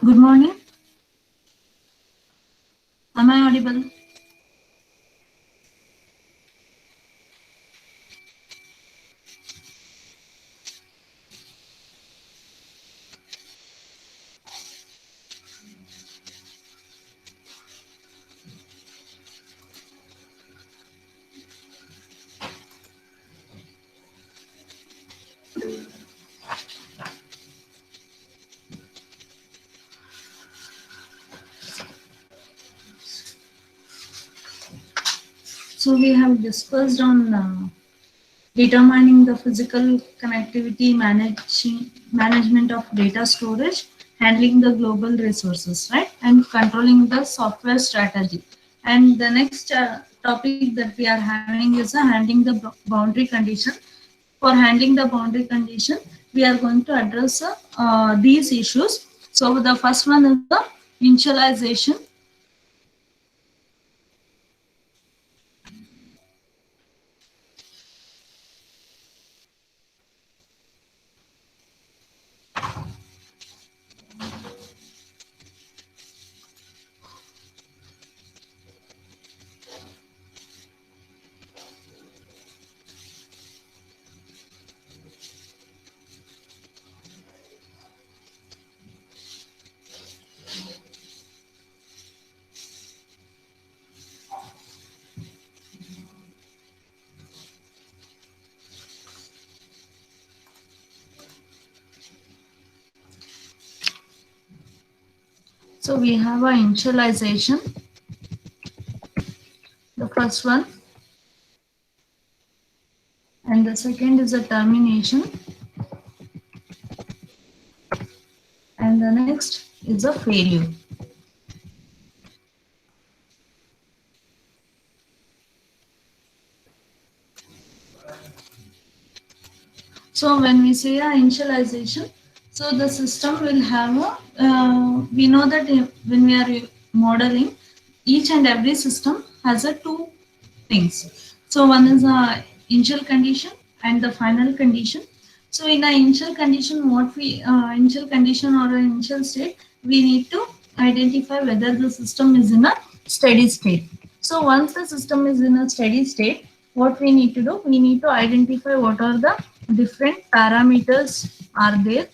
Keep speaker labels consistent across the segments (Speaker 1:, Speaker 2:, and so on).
Speaker 1: Good morning. Am I audible? So we have discussed on determining the physical connectivity, management of data storage, handling the global resources, right, and controlling the software strategy. And the next topic that we are having is handling the boundary condition. For handling the boundary condition, we are going to address these issues. So the first one is the initialization. So we have a initialization, the first one, and the second is a termination, and the next is a failure. So when we say a initialization, so the system will have a, we know that when we are modeling, each and every system has a two things. So one is a initial condition and the final condition. So in a initial condition, what we initial condition or an initial state, we need to identify whether the system is in a steady state. So once the system is in a steady state, what we need to do, we need to identify what are the different parameters are there,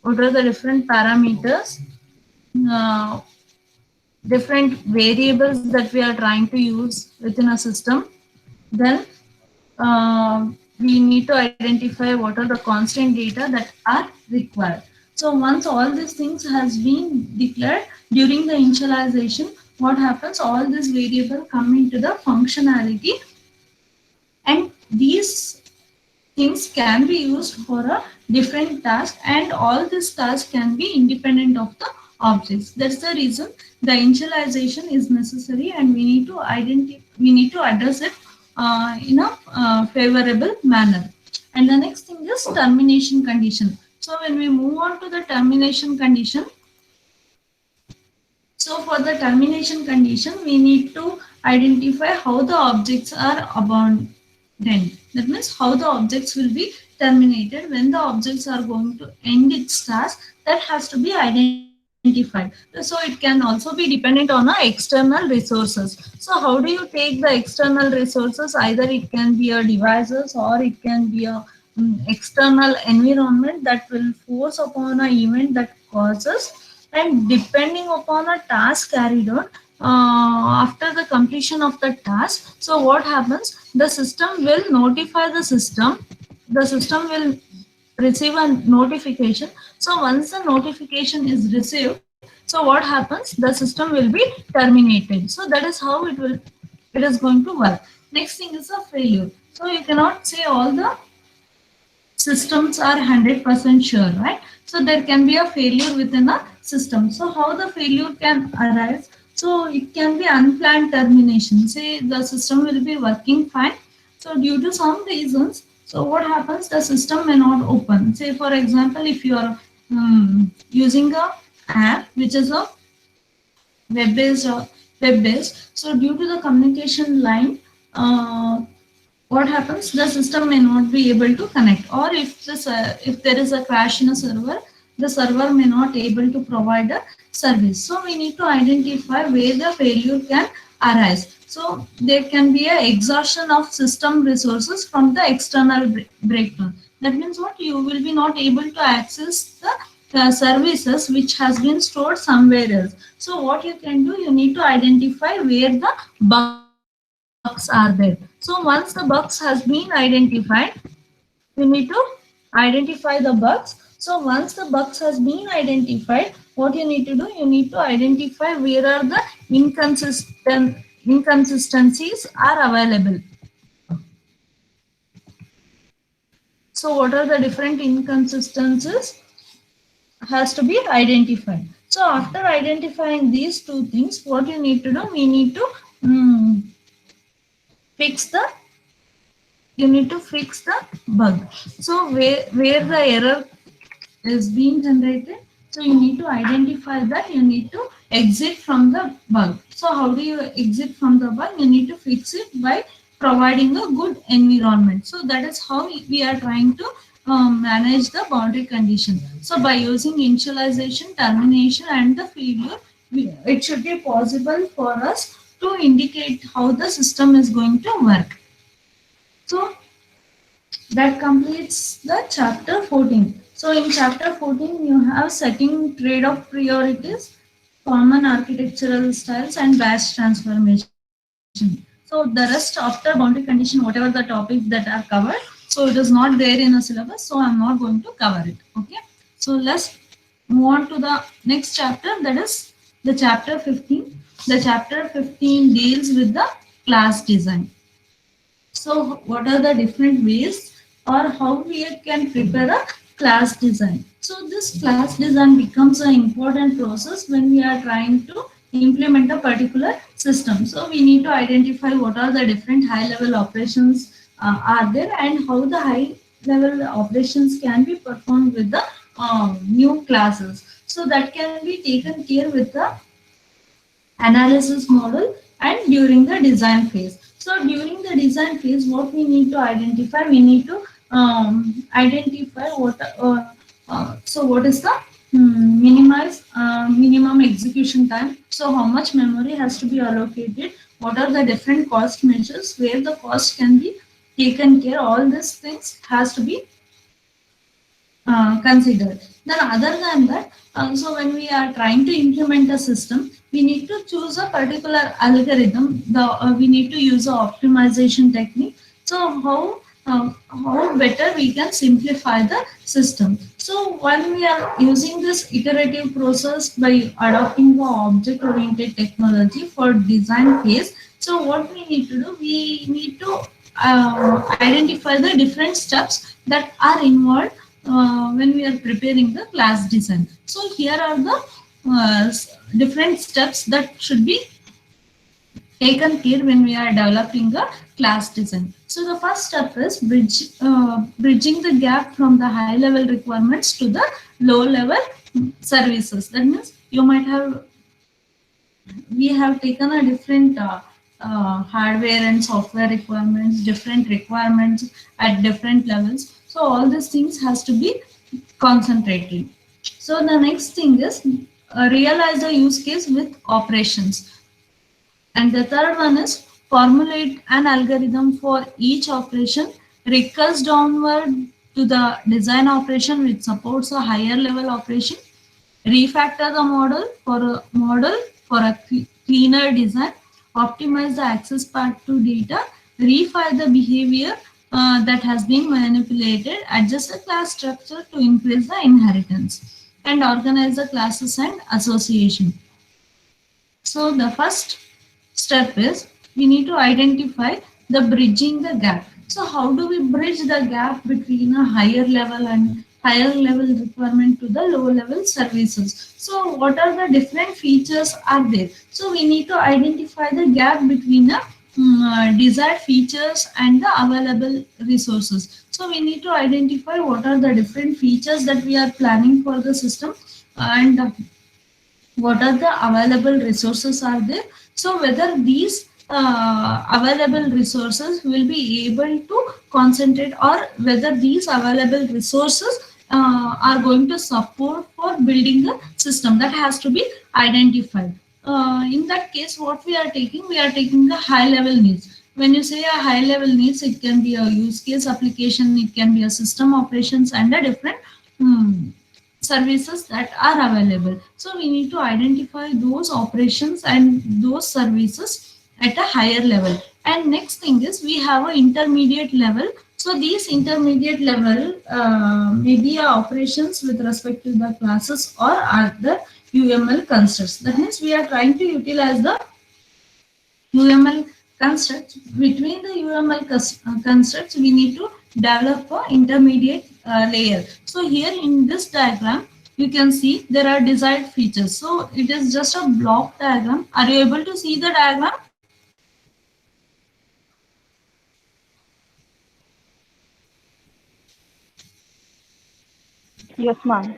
Speaker 1: what are the different parameters, uh, different variables that we are trying to use within a system. Then we need to identify what are the constant data that are required. So once all these things has been declared during the initialization, what happens, all these variables come into the functionality, and these things can be used for a different task, and all these tasks can be independent of the objects. That's the reason the initialization is necessary, and we need to address it in a favorable manner. And the next thing is termination condition. So when we move on to the termination condition, so for the termination condition, we need to identify how the objects are abandoned. That means how the objects will be terminated, when the objects are going to end its task, that has to be identified. So it can also be dependent on the external resources. So how do you take the external resources? Either it can be a devices, or it can be a external environment that will force upon an event that causes, and depending upon a task carried on, after the completion of the task, so what happens, the system will notify the system will receive a notification. So once the notification is received, so what happens, the system will be terminated. So that is how it is going to work. Next thing is a failure. So you cannot say all the systems are 100% sure, right? So there can be a failure within a system. So how the failure can arise? So it can be unplanned termination. Say the system will be working fine. So due to some reasons, so what happens? The system may not open. Say for example, if you are using a app which is a web based. So due to the communication line, what happens, the system may not be able to connect, or if there is a crash in a server, the server may not able to provide a service. So we need to identify where the failure can arise. So there can be a exhaustion of system resources from the external breakdown. That means what, you will be not able to access the services which has been stored somewhere else. So what you can do, you need to identify where the bugs are there. So once the bugs has been identified, you need to identify the bugs. So once the bugs has been identified, what you need to do, you need to identify where are the inconsistencies are available. So what are the different inconsistencies has to be identified. So after identifying these two things, what you need to do, we need to fix the bug. So where the error is being generated, so you need to identify that, you need to exit from the bug. So how do you exit from the bug? You need to fix it by providing a good environment. So that is how we are trying to manage the boundary condition. So by using initialization, termination and the failure, it should be possible for us to indicate how the system is going to work. So that completes the chapter 14. So in chapter 14, you have setting trade-off priorities, common architectural styles, and batch transformation. So the rest after boundary condition, whatever the topics that are covered, so it is not there in a syllabus, so I'm not going to cover it. Okay. So let's move on to the next chapter, that is the chapter 15. The chapter 15 deals with the class design. So what are the different ways or how we can prepare a class design? So this class design becomes an important process when we are trying to implement a particular system. So we need to identify what are the different high level operations are there and how the high level operations can be performed with the new classes. So that can be taken care with the analysis model and during the design phase. So during the design phase, what we need to identify, we need to identify what so what is the minimum execution time. So how much memory has to be allocated, what are the different cost measures where the cost can be taken care, all these things has to be considered. Then other than that, so when we are trying to implement a system, we need to choose a particular algorithm. We need to use a optimization technique. So how better we can simplify the system. So when we are using this iterative process by adopting the object oriented technology for design phase, so what we need to do, we need to identify the different steps that are involved when we are preparing the class design. So here are the different steps that should be taken care when we are developing the class design. So the first step is bridging the gap from the high level requirements to the low level services. That means you might have, we have taken a different hardware and software requirements, different requirements at different levels. So all these things has to be concentrated. So the next thing is realize the use case with operations. And the third one is formulate an algorithm for each operation, recurse downward to the design operation which supports a higher level operation, refactor the model for a cleaner design, optimize the access path to data, refine the behavior that has been manipulated, adjust the class structure to increase the inheritance, and organize the classes and association. So the first step is we need to identify the bridging the gap. So how do we bridge the gap between a higher level requirement to the low level services? So what are the different features are there? So we need to identify the gap between the desired features and the available resources. So we need to identify what are the different features that we are planning for the system and what are the available resources are there. So whether these available resources will be able to concentrate, or whether these available resources are going to support for building the system. That has to be identified. In that case, what we are taking the high level needs. When you say a high level needs, it can be a use case application, it can be a system operations and a different services that are available. So we need to identify those operations and those services at a higher level. And next thing is we have an intermediate level. So these intermediate level may be operations with respect to the classes or other UML constructs. That means we are trying to utilize the UML constructs. Between the UML constructs, we need to develop an intermediate layer. So here in this diagram, you can see there are desired features. So it is just a block diagram. Are you able to see the diagram?
Speaker 2: Yes, ma'am.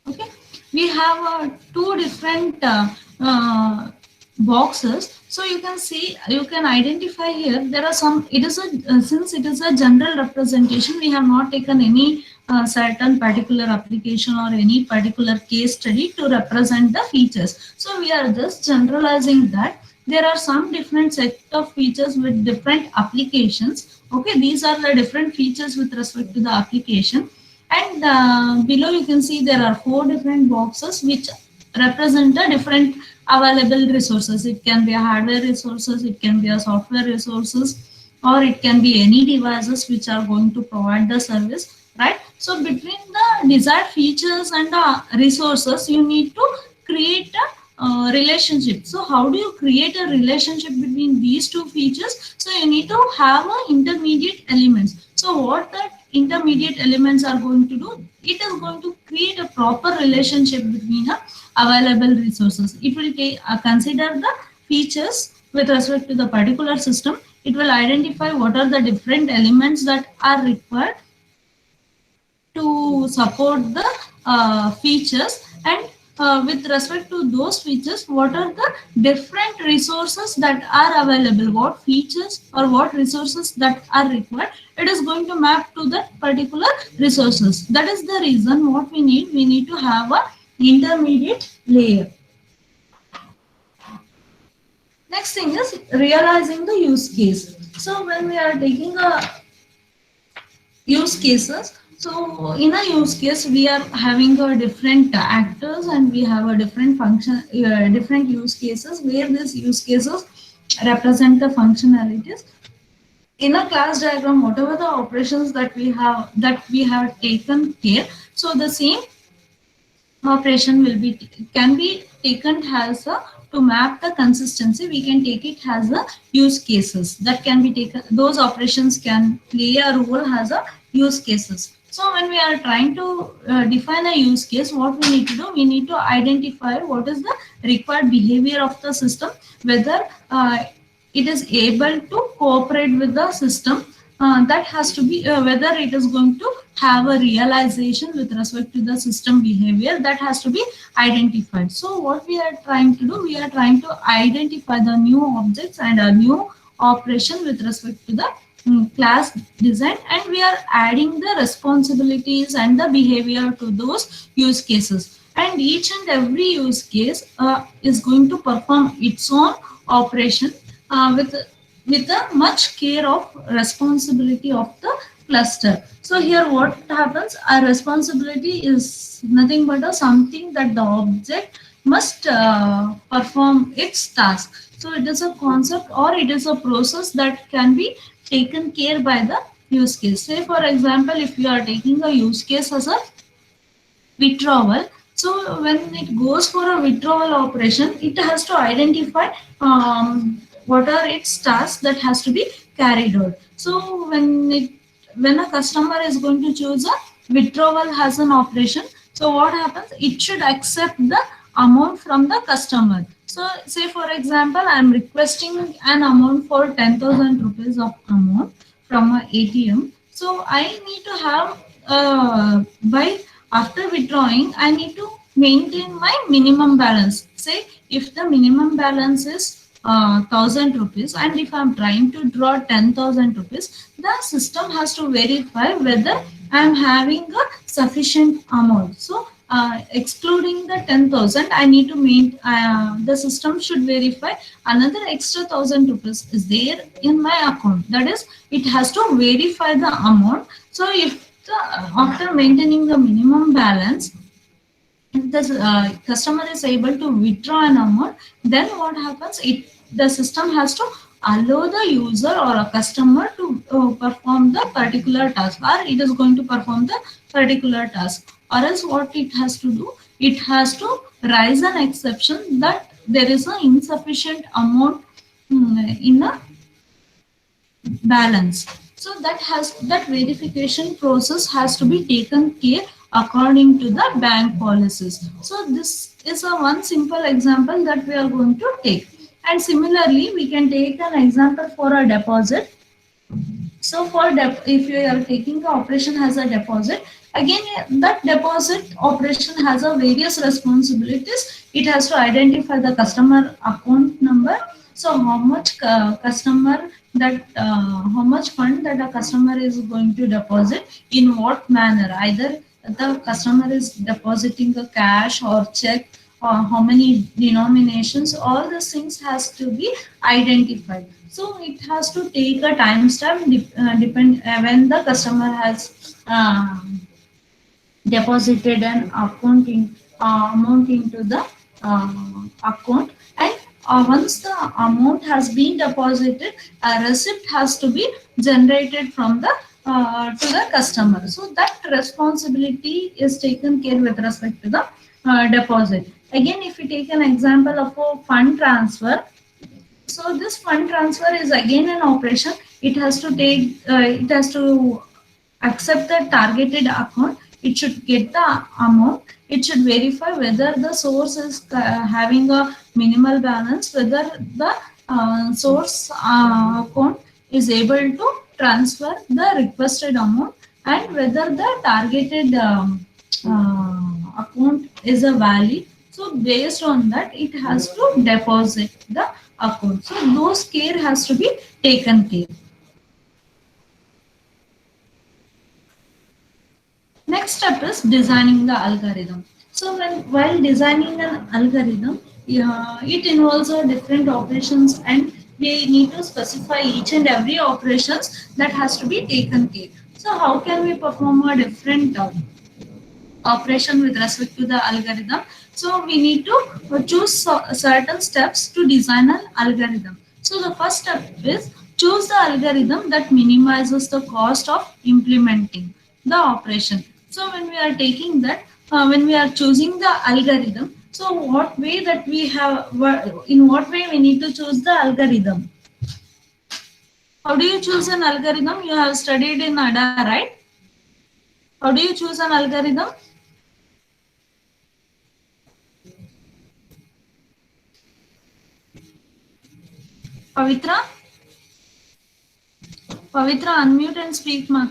Speaker 1: Okay, we have two different boxes. So you can see, you can identify here. There are some. It is a since it is a general representation. We have not taken any certain particular application or any particular case study to represent the features. So we are just generalizing that there are some different set of features with different applications. Okay, these are the different features with respect to the application. And below you can see there are 4 different boxes which represent the different available resources. It can be a hardware resources, it can be a software resources, or it can be any devices which are going to provide the service, right? So between the desired features and the resources, you need to create a relationship. So how do you create a relationship between these two features? So you need to have a intermediate elements. So what that intermediate elements are going to do, it is going to create a proper relationship between available resources. It will take consider the features with respect to the particular system. It will identify what are the different elements that are required to support the features, and with respect to those features, what are the different resources that are available, what features or what resources that are required. It is going to map to that particular resources. That is the reason what we need to have a intermediate layer. Next thing is realizing the use case. So when we are taking a use cases, so in a use case we are having a different actors and we have a different function, different use cases where these use cases represent the functionalities. In a class diagram, whatever the operations that we have taken care, so the same operation will be can be taken as a, to map the consistency, we can take it as a use cases that can be taken. Those operations can play a role as a use cases. So when we are trying to define a use case, what we need to do, we need to identify what is the required behavior of the system, whether it is able to cooperate with the system. That has to be whether it is going to have a realization with respect to the system behavior, that has to be identified. So what we are trying to do, we are trying to identify the new objects and a new operation with respect to the class design, and we are adding the responsibilities and the behavior to those use cases, and each and every use case is going to perform its own operation with a much care of responsibility of the cluster. So here what happens, our responsibility is nothing but a something that the object must perform its task. So it is a concept or it is a process that can be taken care by the use case. Say for example, if you are taking a use case as a withdrawal, so when it goes for a withdrawal operation, it has to identify what are its tasks that has to be carried out. So when a customer is going to choose a withdrawal as an operation, so what happens, it should accept the amount from the customer. So say for example, I am requesting an amount for 10,000 rupees of amount from a ATM. So I need to have by after withdrawing, I need to maintain my minimum balance. Say if the minimum balance is 1,000 rupees, and if I'm trying to draw 10,000 rupees, the system has to verify whether I'm having a sufficient amount. So excluding the 10,000, I need to meet, the system should verify another extra 1,000 rupees is there in my account. That is, it has to verify the amount. So if after maintaining the minimum balance, if the customer is able to withdraw an amount, then what happens? The system has to allow the user or a customer to perform the particular task, or it is going to perform the particular task. Or else, what it has to do? It has to raise an exception that there is an insufficient amount in a balance. So that verification process has to be taken care according to the bank policies. So this is a one simple example that we are going to take. And similarly, we can take an example for a deposit. So for if you are taking the operation as a deposit, again that deposit operation has a various responsibilities. It has to identify the customer account number. So how much customer that how much fund that a customer is going to deposit, in what manner, either the customer is depositing a cash or check, or how many denominations, all these things has to be identified. So it has to take a timestamp depend when the customer has deposited an amount into the account, and once the amount has been deposited, a receipt has to be generated from the to the customer. So that responsibility is taken care with respect to the deposit. Again, if we take an example of a fund transfer, so this fund transfer is again an operation. It has to it has to accept the targeted account. It should get the amount. It should verify whether the source is having a minimal balance, whether the source account is able to transfer the requested amount, and whether the targeted account is a valid. So based on that, it has to deposit the account. So those care has to be taken care. Next step is designing the algorithm. So while designing an algorithm, it involves different operations, and we need to specify each and every operations that has to be taken care. So how can we perform a different operation with respect to the algorithm? So we need to choose certain steps to design an algorithm. So the first step is choose the algorithm that minimizes the cost of implementing the operation. So when we are taking that, when we are choosing the algorithm, so what way that we have, in what way we need to choose the algorithm? How do you choose an algorithm? You have studied in ADA, right? How do you choose an algorithm? Pavitra? Pavitra, unmute and speak, ma.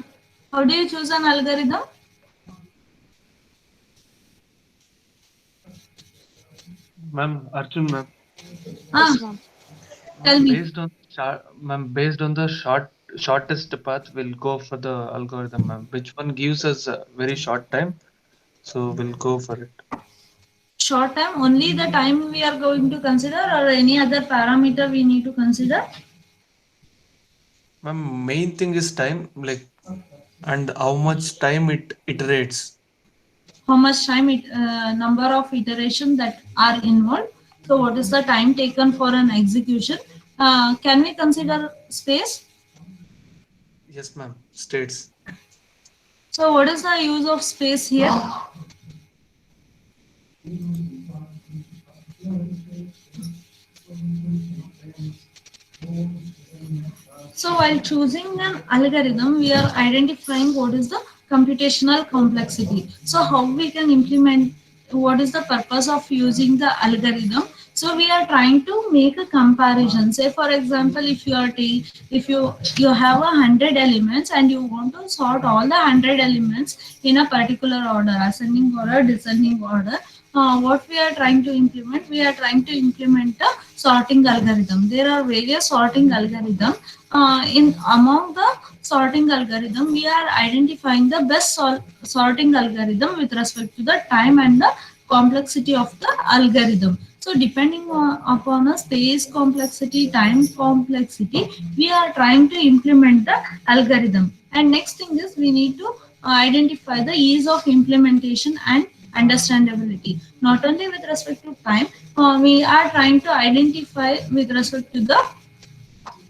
Speaker 1: How do you choose an algorithm?
Speaker 2: Ma'am, Arjun, ma'am.
Speaker 1: Ah, tell me.
Speaker 2: Based on the shortest path, we'll go for the algorithm, ma'am. Which one gives us a very short time, so we'll go for it.
Speaker 1: Short time, only the time we are going to consider, or any other parameter we need to consider?
Speaker 2: Ma'am, main thing is time, like, and how much time it iterates.
Speaker 1: How much time number of iterations that are involved? So what is the time taken for an execution? Can we consider space?
Speaker 2: Yes, ma'am. States.
Speaker 1: So what is the use of space here? So while choosing an algorithm, we are identifying what is the computational complexity. So how we can implement, what is the purpose of using the algorithm. So we are trying to make a comparison. Say for example, if you are if you have 100 elements and you want to sort all the 100 elements in a particular order, ascending order, descending order. what we are trying to implement, we are trying to implement a sorting algorithm. There are various sorting algorithm. In among the sorting algorithm, we are identifying the best sorting algorithm with respect to the time and the complexity of the algorithm. So depending upon a space complexity, time complexity, we are trying to implement the algorithm. And next thing is we need to identify the ease of implementation and understandability. Not only with respect to time, we are trying to identify with respect to the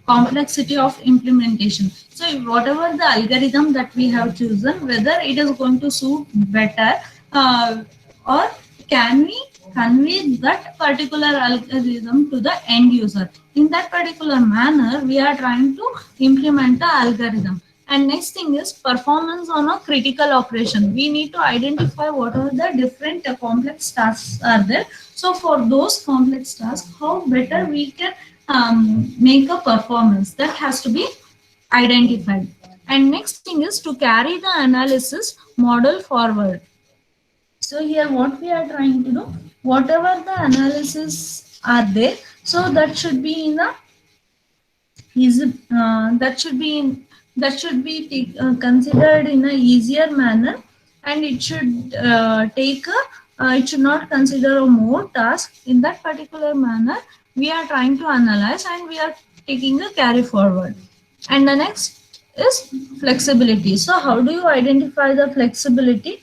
Speaker 1: complexity of implementation. So whatever the algorithm that we have chosen, whether it is going to suit better, or can we convey that particular algorithm to the end user. In that particular manner, we are trying to implement the algorithm. And next thing is performance on a critical operation. We need to identify what are the different complex tasks are there. So for those complex tasks, how better we can make a performance, that has to be identified. And next thing is to carry the analysis model forward. So here what we are trying to do, whatever the analysis are there, so that should be in a is that should be in, that should be considered in a easier manner, and it should take a it should not consider a more task. In that particular manner, we are trying to analyze and we are taking a carry forward. And the next is flexibility. So how do you identify the flexibility?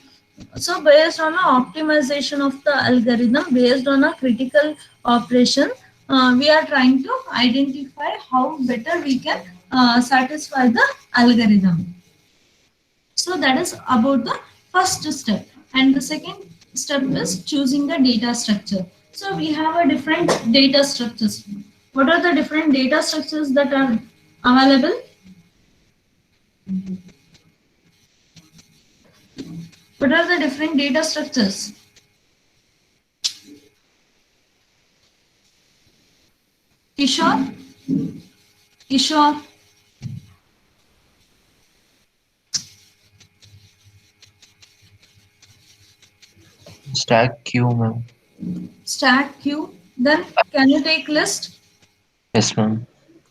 Speaker 1: So based on a optimization of the algorithm, based on a critical operation, we are trying to identify how better we can satisfy the algorithm. So that is about the first step. And the second step is choosing the data structure. So we have a different data structures. What are the different data structures that are available? What are the different data structures? Kishore? Kishore?
Speaker 3: Stack queue, ma'am.
Speaker 1: Stack queue. Then can you take list?
Speaker 3: Yes, ma'am.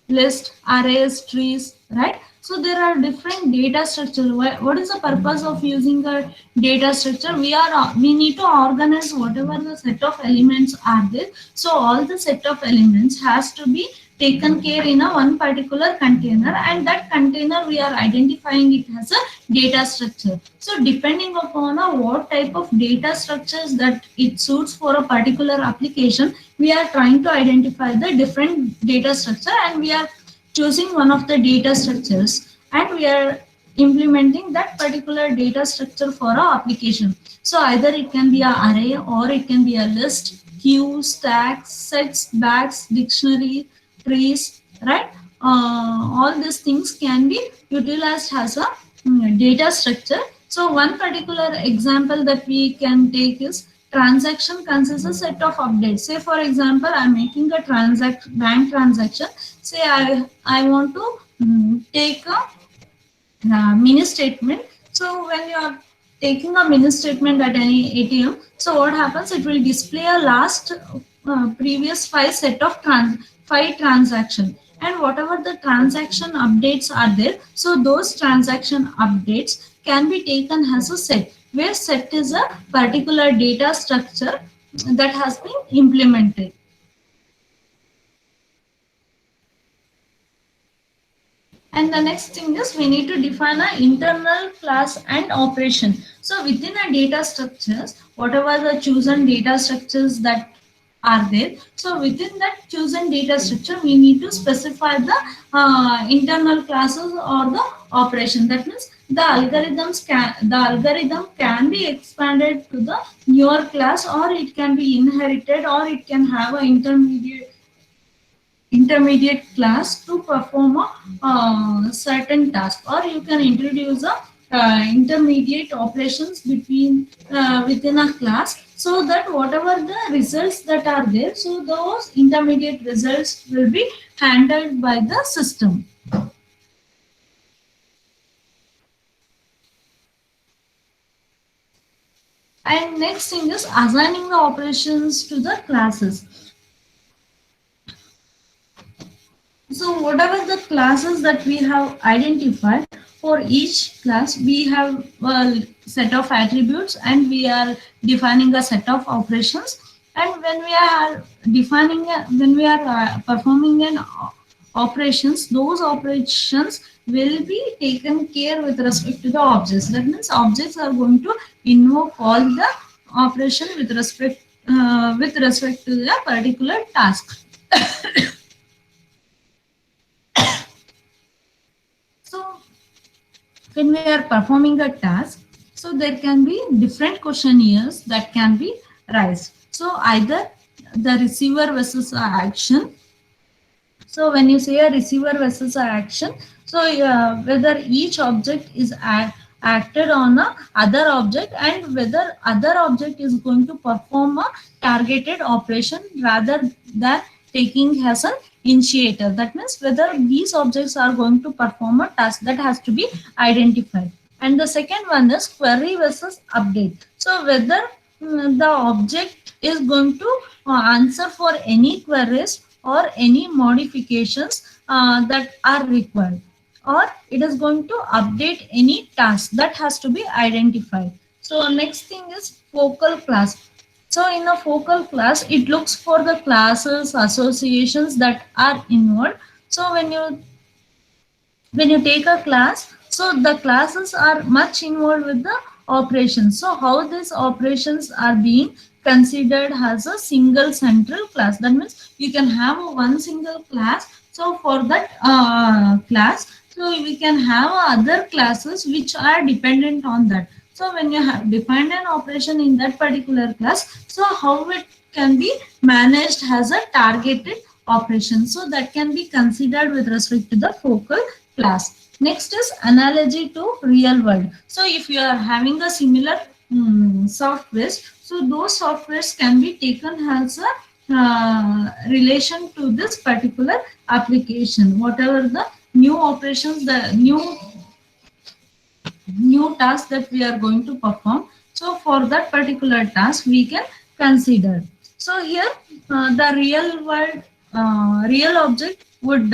Speaker 1: List, arrays, trees, right? So there are different data structure. What is the purpose of using a data structure? We need to organize whatever the set of elements are there. So all the set of elements has to be taken care in a one particular container, and that container we are identifying it as a data structure. So depending upon what type of data structures that it suits for a particular application, we are trying to identify the different data structure, and we are choosing one of the data structures, and we are implementing that particular data structure for our application. So either it can be an array, or it can be a list, queue, stacks, sets, bags, dictionary, trees, right? All these things can be utilized as a data structure. So one particular example that we can take is transaction consists a set of updates. Say for example, I'm making a bank transaction. Say I want to take a mini statement. So when you are taking a mini statement at any ATM, so what happens? It will display a last previous five transaction, and whatever the transaction updates are there. So those transaction updates can be taken as a set, where set is a particular data structure that has been implemented. And the next thing is we need to define an internal class and operation. So within a data structures, whatever the chosen data structures that are there, so within that chosen data structure, we need to specify the internal classes or the operation. That means the algorithm can be expanded to the newer class, or it can be inherited, or it can have an intermediate class to perform a certain task, or you can introduce a intermediate operations within a class, so that whatever the results that are there, so those intermediate results will be handled by the system. And next thing is assigning the operations to the classes. So whatever the classes that we have identified, for each class we have a set of attributes and we are defining a set of operations. And when we are when we are performing an operations, those operations will be taken care with respect to the objects. That means objects are going to invoke all the operation with respect to the particular task. So when we are performing a task, so there can be different questionnaires that can be raised. So either the receiver versus action. So when you say a receiver versus a action, so whether each object is acted on a other object and whether other object is going to perform a targeted operation rather than taking as an initiator. That means whether these objects are going to perform a task, that has to be identified. And the second one is query versus update. So whether the object is going to answer for any queries or any modifications that are required, or it is going to update any task, that has to be identified. So next thing is focal class. So in a focal class, it looks for the classes, associations that are involved. So when you take a class, so the classes are much involved with the operations. So how these operations are being considered as a single central class. That means you can have one single class. So for that class, so we can have other classes which are dependent on that. So when you have defined an operation in that particular class, so how it can be managed as a targeted operation. So that can be considered with respect to the focal class. Next is analogy to real world. So if you are having a similar softwares, so those softwares can be taken as a relation to this particular application. Whatever the new operations, the new task that we are going to perform. So for that particular task, we can consider. So here, the real world, real object would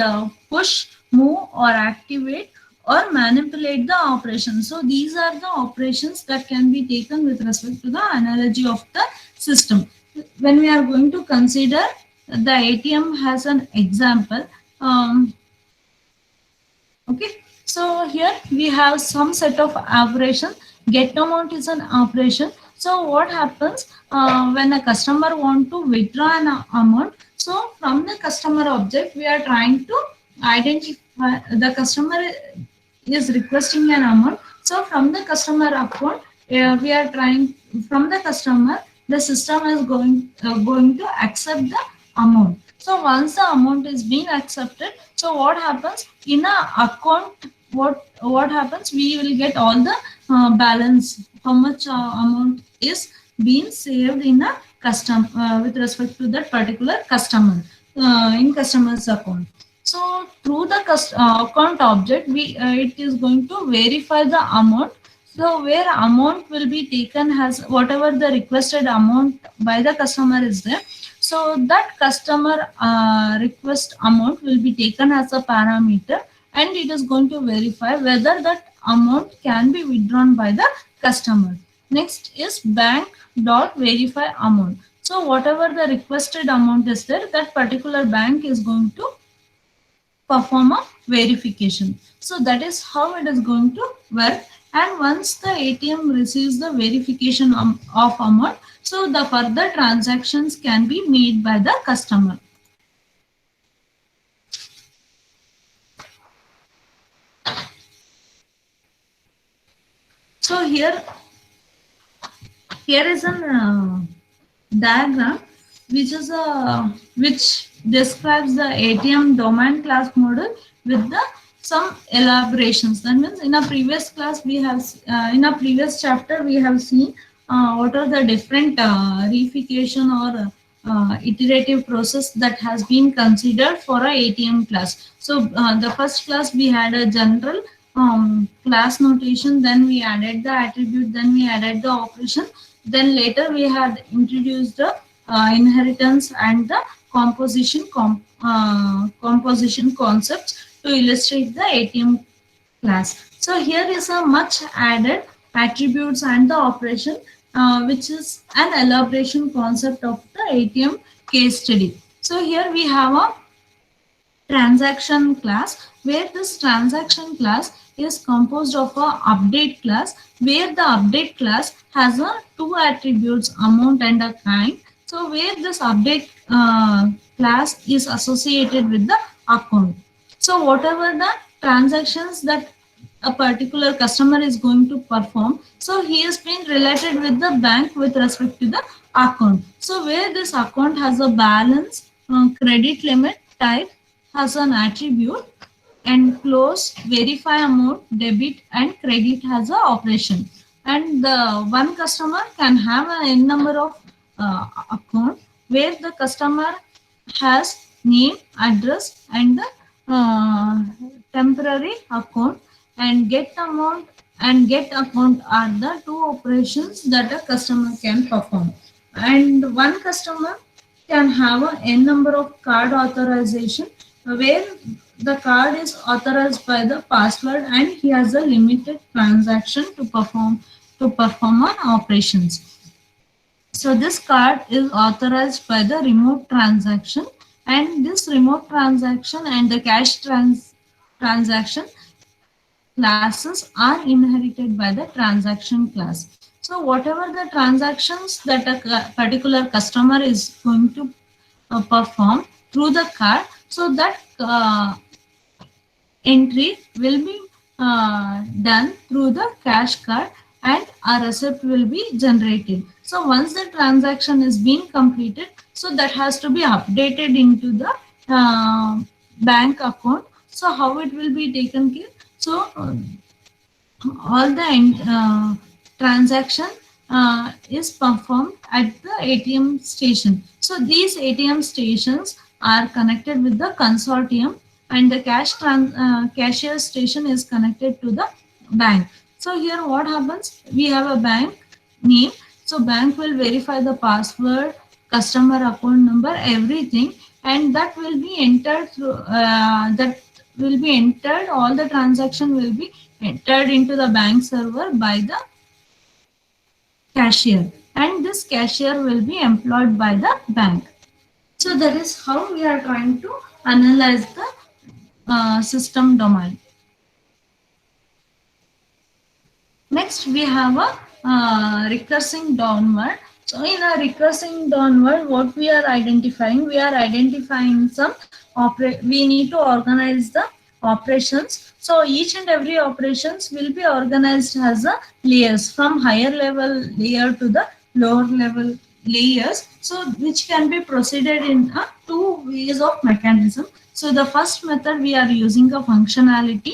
Speaker 1: push, move, or activate or manipulate the operation. So these are the operations that can be taken with respect to the analogy of the system. When we are going to consider the ATM has an example. Okay, so here we have some set of operation. Get amount is an operation. So what happens when a customer want to withdraw an amount? So from the customer object, we are trying to identify the customer is requesting an amount. So from the customer account, we are trying from the customer, the system is going to accept the amount. So once the amount is being accepted, so what happens in a account? What happens? We will get all the balance, how much amount is being saved in a custom with respect to that particular customer in customer's account. So through the account object, we it is going to verify the amount. So where amount will be taken as whatever the requested amount by the customer is there. So that customer request amount will be taken as a parameter, and it is going to verify whether that amount can be withdrawn by the customer. Next is bank dot verify amount. So whatever the requested amount is there, that particular bank is going to perform a verification. So that is how it is going to work. And once the ATM receives the verification of amount, so the further transactions can be made by the customer. So here is a diagram which describes the ATM domain class model with the some elaborations. That means in a previous class we have in a previous chapter we have seen what are the different reification or iterative process that has been considered for a ATM class. So the first class we had a general class notation, then we added the attribute, then we added the operation. Then later we had introduced the inheritance and the composition concepts to illustrate the ATM class. So here is a much added attributes and the operation, which is an elaboration concept of the ATM case study. So here we have a transaction class, where this transaction class is composed of a update class, where the update class has a two attributes, amount and a kind. So where this update class is associated with the account. So whatever the transactions that a particular customer is going to perform, so he has been related with the bank with respect to the account. So where this account has a balance, credit limit, type has an attribute, and close, verify amount, debit and credit has a operation. And the one customer can have a n number of account, where the customer has name, address and the temporary account, and get amount and get account are the two operations that a customer can perform. And one customer can have a n number of card authorization, where the card is authorized by the password and he has a limited transaction to perform on operations. So this card is authorized by the remote transaction, and this remote transaction and the cash transaction classes are inherited by the transaction class. So whatever the transactions that a particular customer is going to perform through the card, so that entry will be done through the cash card and a receipt will be generated. So once the transaction is being completed, so that has to be updated into the bank account. So how it will be taken care? So all the transaction is performed at the ATM station. So these ATM stations are connected with the consortium, and the cashier station is connected to the bank. So here what happens? We have a bank name. So bank will verify the password, customer account number, everything, and that will be entered through all the transaction will be entered into the bank server by the cashier, and this cashier will be employed by the bank. So that is how we are trying to analyze the system domain. Next, we have a recursing downward. So in a recursing downward, what we are identifying? We are identifying some we need to organize the operations. So each and every operations will be organized as a layers, from higher level layer to the lower level layers. So which can be proceeded in two ways of mechanism. So the first method we are using a functionality,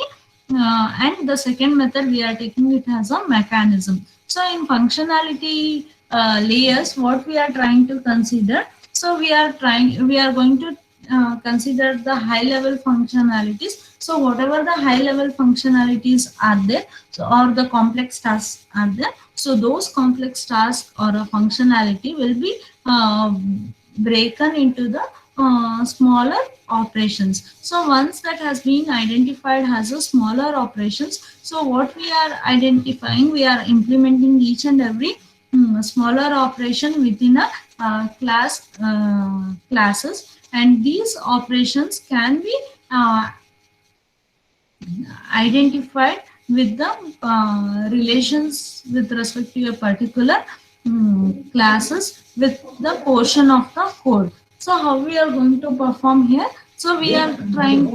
Speaker 1: and the second method we are taking it as a mechanism. So in functionality layers, what we are trying to consider, so we are going to consider the high level functionalities. So whatever the high level functionalities are there, so or the complex tasks are there, so those complex tasks or a functionality will be broken into the smaller operations. So once that has been identified as a smaller operations, so what we are identifying, we are implementing each and every smaller operation within a classes, and these operations can be identified with the relations with respect to a particular classes with the portion of the code. So how we are going to perform here? So we are trying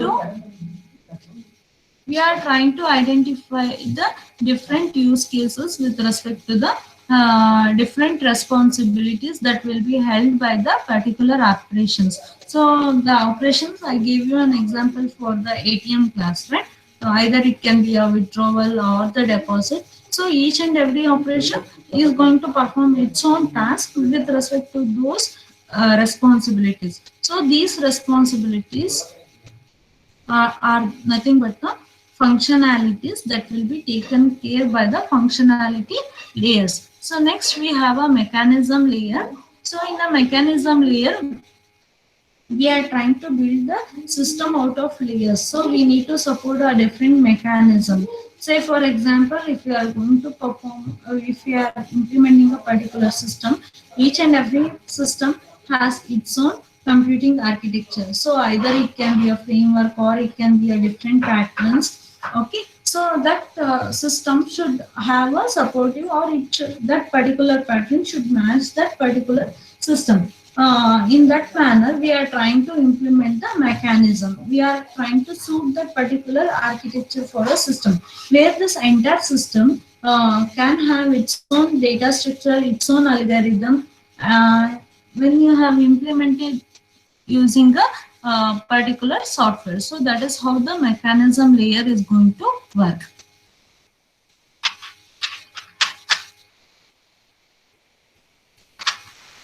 Speaker 1: to identify the different use cases with respect to the different responsibilities that will be held by the particular operations. So the operations, I gave you an example for the ATM class, right? So either it can be a withdrawal or the deposit. So each and every operation is going to perform its own task with respect to those responsibilities. So these responsibilities are nothing but the functionalities that will be taken care by the functionality layers. So next we have a mechanism layer. So in the mechanism layer, we are trying to build the system out of layers. So we need to support a different mechanism. Say for example, if you are going to perform, or if you are implementing a particular system, each and every system has its own computing architecture. So either it can be a framework or it can be a different patterns. Okay, so that system should have a supportive, or that particular pattern should match that particular system. In that manner, we are trying to implement the mechanism. We are trying to suit that particular architecture for a system, where this entire system can have its own data structure, its own algorithm. When you have implemented using a particular software, so that is how the mechanism layer is going to work.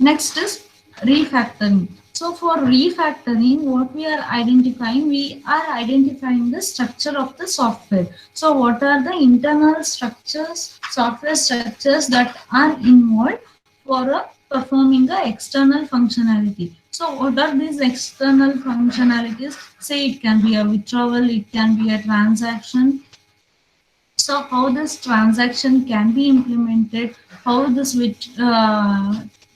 Speaker 1: Next is refactoring. So for refactoring, what we are identifying the structure of the software. So what are the internal structures, software structures that are involved for performing the external functionality. So what are these external functionalities? Say it can be a withdrawal, it can be a transaction. So how this transaction can be implemented, how this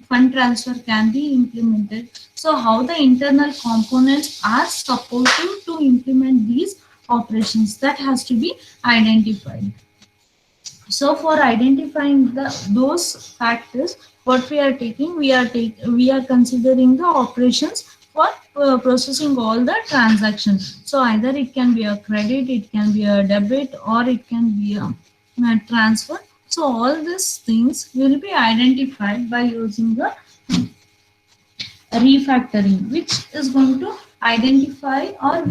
Speaker 1: fund transfer can be implemented. So how the internal components are supportive to implement these operations, that has to be identified. So for identifying those factors, what we are taking, we are considering the operations for processing all the transactions. So either it can be a credit, it can be a debit, or it can be a transfer. So all these things will be identified by using the refactoring, which is going to identify, or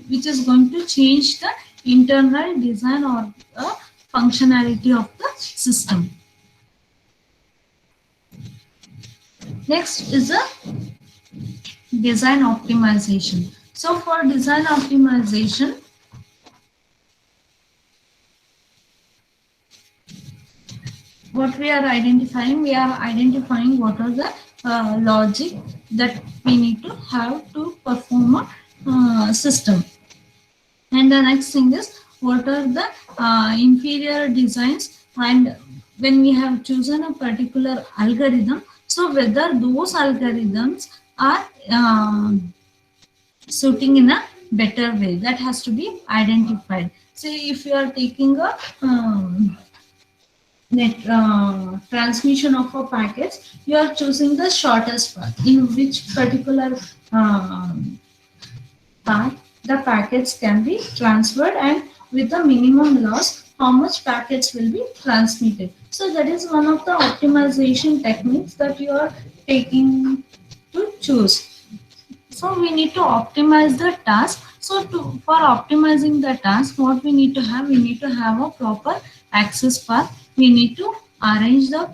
Speaker 1: which is going to change the internal design or the functionality of the system. Next is a design optimization. So for design optimization, what we are identifying what are the logic that we need to have to perform a system. And the next thing is, what are the inferior designs, and when we have chosen a particular algorithm, so whether those algorithms are suiting in a better way, that has to be identified. Say if you are taking a transmission of a package, you are choosing the shortest path, in which particular path the packets can be transferred, and with the minimum loss, how much packets will be transmitted. So that is one of the optimization techniques that you are taking to choose. So we need to optimize the task. So for optimizing the task, what we need to have a proper access path. We need to arrange the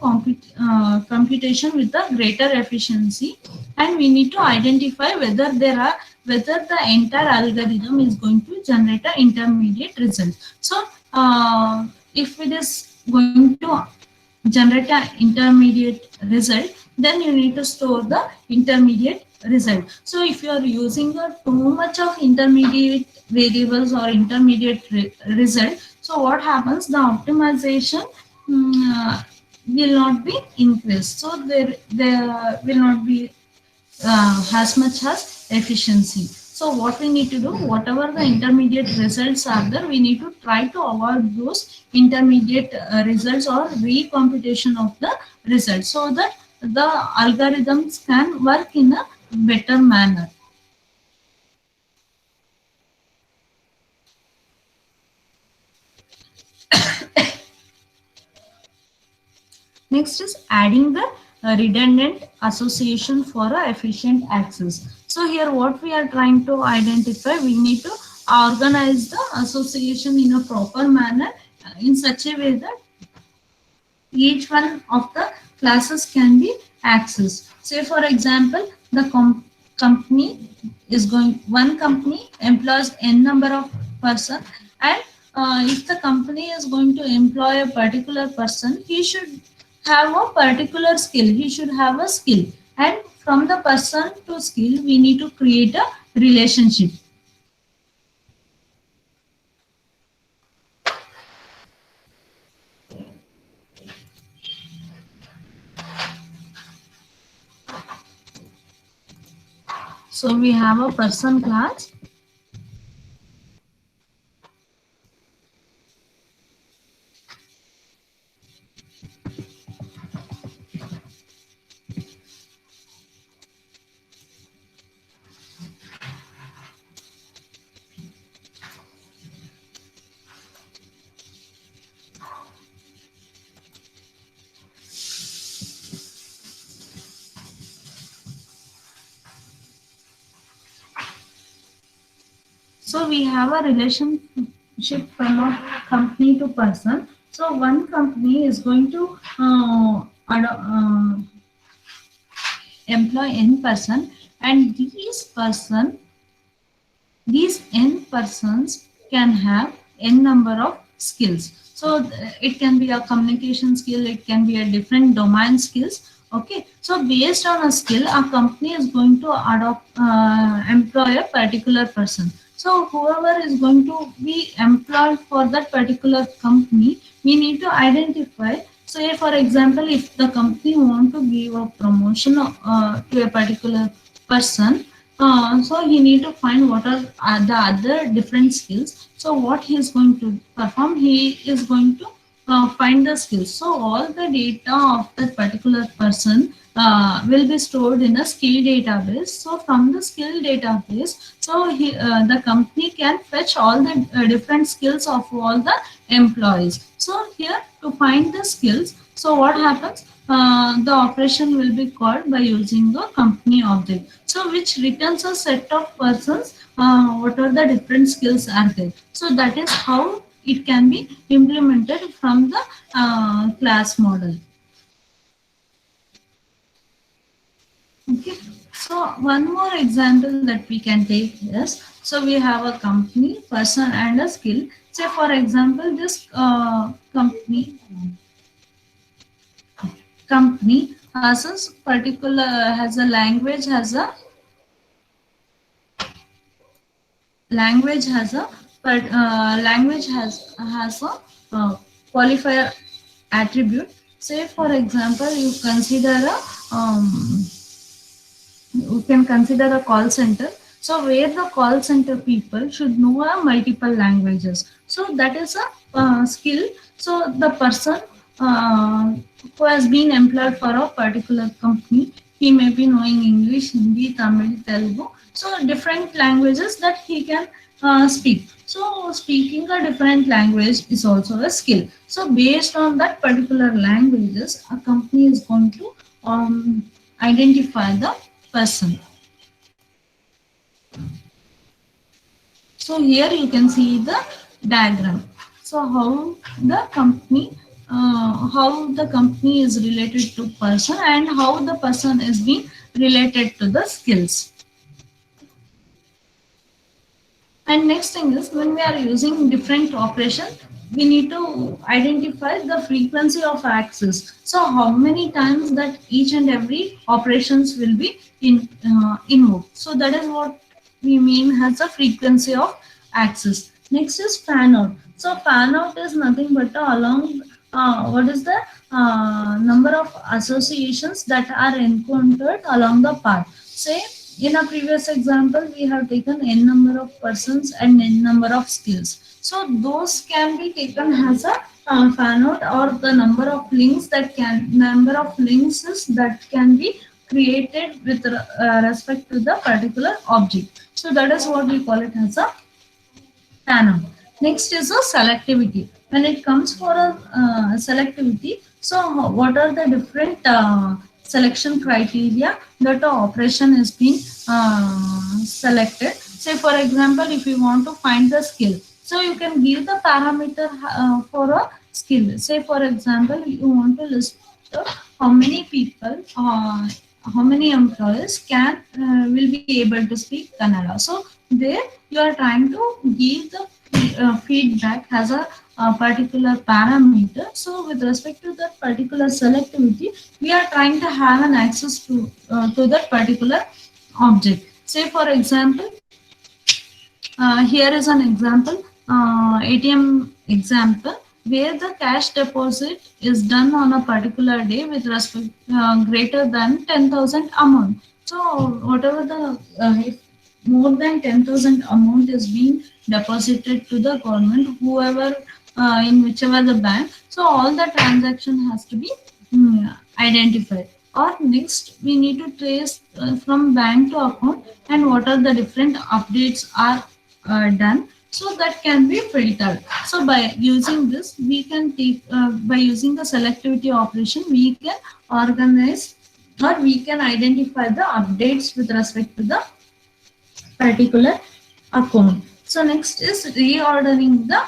Speaker 1: computation with a greater efficiency, and we need to identify whether the entire algorithm is going to generate an intermediate result. So if it is going to generate an intermediate result, then you need to store the intermediate result. So if you are using too much of intermediate variables or intermediate result, so what happens, the optimization will not be increased. So there will not be as much as efficiency. So what we need to do, whatever the intermediate results are there, we need to try to avoid those intermediate results or recomputation of the results, so that the algorithms can work in a better manner. Next is adding the redundant association for a efficient access. So here what we are trying to identify, we need to organize the association in a proper manner, in such a way that each one of the classes can be accessed. Say for example, the company is going, one company employs n number of person, and if the company is going to employ a particular person, he should have a particular skill. He should have a skill, and from the person to skill, we need to create a relationship. So we have a person class. So we have a relationship from a company to person. So one company is going to employ n person, and these n persons can have n number of skills. So it can be a communication skill, it can be a different domain skills. Okay, so based on a skill, a company is going to employ a particular person. So whoever is going to be employed for that particular company, we need to identify. Say for example, if the company want to give a promotion to a particular person, so he need to find what are the other different skills. So what he is going to perform, he is going to find the skills. So all the data of that particular person will be stored in a skill database. So from the skill database, so the company can fetch all the different skills of all the employees. So here to find the skills, so what happens? The operation will be called by using the company object. So which returns a set of persons, what are the different skills are there. So that is how it can be implemented from the class model. Okay. So one more example that we can take is, so we have a company, person and a skill. Say for example, this company has a particular, has a language, has a language has a but language has a qualifier attribute. Say for example, you can consider a call center. So where the call center people should know multiple languages. So that is a skill. So the person who has been employed for a particular company, he may be knowing English, Hindi, Tamil, Telugu. So different languages that he can speak. So speaking a different language is also a skill. So based on that particular languages, a company is going to identify the person. So here you can see the diagram. So how the company is related to person, and how the person is being related to the skills. And next thing is, when we are using different operations, we need to identify the frequency of access. So how many times that each and every operations will be invoked. So that is what we mean as a frequency of access. Next is fan out. So fan out is nothing but along what is the number of associations that are encountered along the path. Say in a previous example, we have taken n number of persons and n number of skills. So those can be taken as a fan out, or the number of links that can be created with respect to the particular object. So that is what we call it as a fan out. Next is a selectivity. When it comes for a selectivity, so what are the different selection criteria that the operation is being selected? Say for example, if you want to find the skill, so you can give the parameter for a skill. Say for example, you want to list how many people, how many employees will be able to speak Kannada. So there you are trying to give the feedback as a particular parameter. So with respect to that particular selectivity, we are trying to have an access to that particular object. Say for example, here is an example, ATM example, where the cash deposit is done on a particular day with respect greater than 10,000 amount. So whatever the if more than 10,000 amount is being deposited to the government, whoever in whichever the bank, so all the transaction has to be identified. Or next, we need to trace from bank to account and what are the different updates are done, so that can be filtered. So by using this we can take by using the selectivity operation we can organize or we can identify the updates with respect to the particular account. So next is rearranging the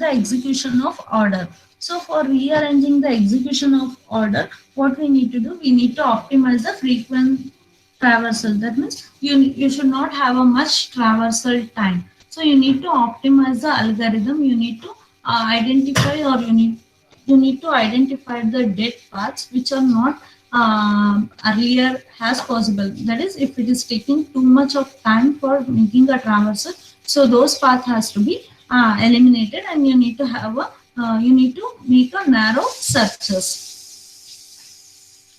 Speaker 1: execution of order. So for rearranging the execution of order, what we need to do, we need to optimize the frequent traversal. That means you should not have a much traversal time. So you need to optimize the algorithm. You need to identify or you need to identify the dead paths which are not earlier as possible. That is, if it is taking too much of time for making a traversal, so those paths has to be eliminated, and you need to have a you need to make a narrow searches,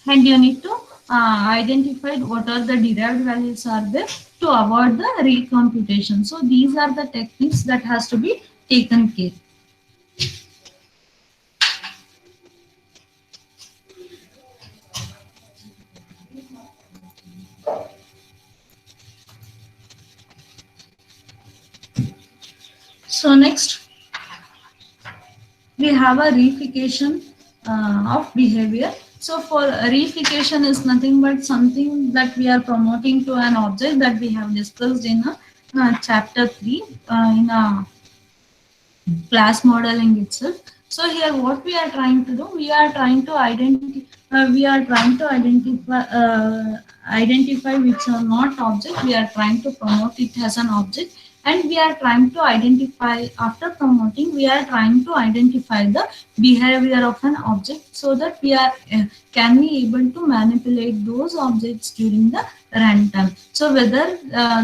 Speaker 1: and you need to identify what are the derived values are there to avoid the recomputation. So these are the techniques that has to be taken care. So next we have a reification of behavior. So for reification is nothing but something that we are promoting to an object that we have discussed in a chapter 3 in a class modeling itself. So here what we are trying to do, we are trying to identify which are not object. We are trying to promote it as an object, and we are trying to identify, after promoting, we are trying to identify the behavior of an object, so that we are can be able to manipulate those objects during the runtime. So whether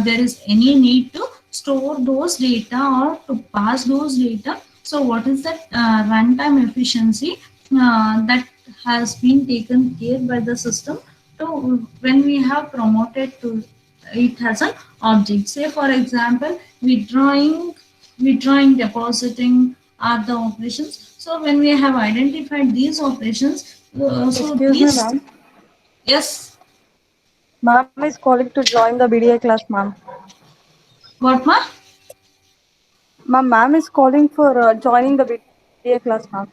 Speaker 1: there is any need to store those data or to pass those data. So what is that runtime efficiency that has been taken care by the system to when we have promoted to it as an object. Say for example, withdrawing, depositing are the operations. So when we have identified these operations, so
Speaker 4: Excuse
Speaker 1: these,
Speaker 4: me, ma'am.
Speaker 1: yes,
Speaker 4: Ma'am is calling to join the BDA class, ma'am.
Speaker 1: what ma?
Speaker 4: Ma'am is calling for joining the BDA class, ma'am.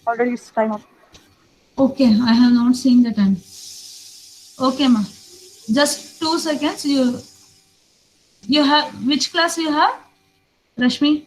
Speaker 4: Already it's time up.
Speaker 1: Okay, I have not seen the time. Okay, ma. Just 2 seconds. You have which class you have, Rashmi?